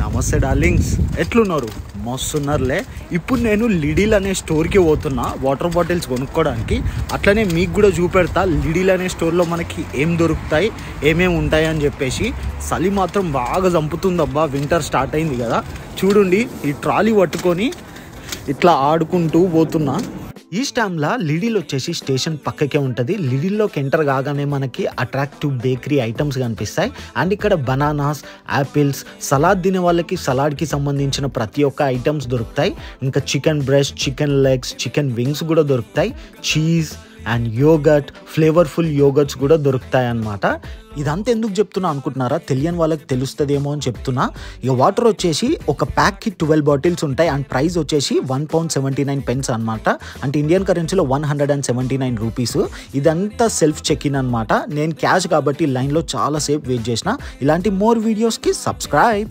నమస్తే డార్లింగ్స్, ఎట్లున్నారు? మస్తున్నారులే. ఇప్పుడు నేను లిడిల్ అనే స్టోర్కి పోతున్నా వాటర్ బాటిల్స్ కొనుక్కోవడానికి. అట్లనే మీకు కూడా చూపెడతా లిడిల్ అనే స్టోర్లో మనకి ఏం దొరుకుతాయి, ఏమేమి ఉంటాయి అని చెప్పేసి. చలి మాత్రం బాగా చంపుతుందబ్బా, వింటర్ స్టార్ట్ అయింది కదా. చూడండి, ఈ ట్రాలీ పట్టుకొని ఇట్లా ఆడుకుంటూ పోతున్నా. ఈ స్టామ్లా లిడిల్ వచ్చేసి స్టేషన్ పక్కకే ఉంటుంది. లిడిల్లోకి ఎంటర్ కాగానే మనకి అట్రాక్టివ్ బేకరీ ఐటమ్స్ కనిపిస్తాయి. అండ్ ఇక్కడ బనానాస్, యాపిల్స్, సలాడ్ తినే వాళ్ళకి సలాడ్కి సంబంధించిన ప్రతి ఒక్క ఐటమ్స్ దొరుకుతాయి. ఇంకా chicken breast, chicken legs, chicken wings కూడా దొరుకుతాయి. Cheese and yoghurt, flavourful yoghurts కూడా దొరుకుతాయి అన్నమాట. ఇదంతా ఎందుకు చెప్తున్నా అనుకుంటున్నారా? తెలియని వాళ్ళకి తెలుస్తుందేమో అని చెప్తున్నా. ఇక వాటర్ వచ్చేసి ఒక ప్యాక్కి 12 బాటిల్స్ ఉంటాయి. అండ్ ప్రైస్ వచ్చేసి £1.79 అనమాట. అంటే ఇండియన్ కరెన్సీలో 179 రూపీస్. ఇదంతా సెల్ఫ్ చెక్ ఇన్ అనమాట. నేను క్యాష్ కాబట్టి లైన్లో చాలాసేపు వెయిట్ చేసిన. ఇలాంటి మోర్ వీడియోస్కి సబ్స్క్రైబ్.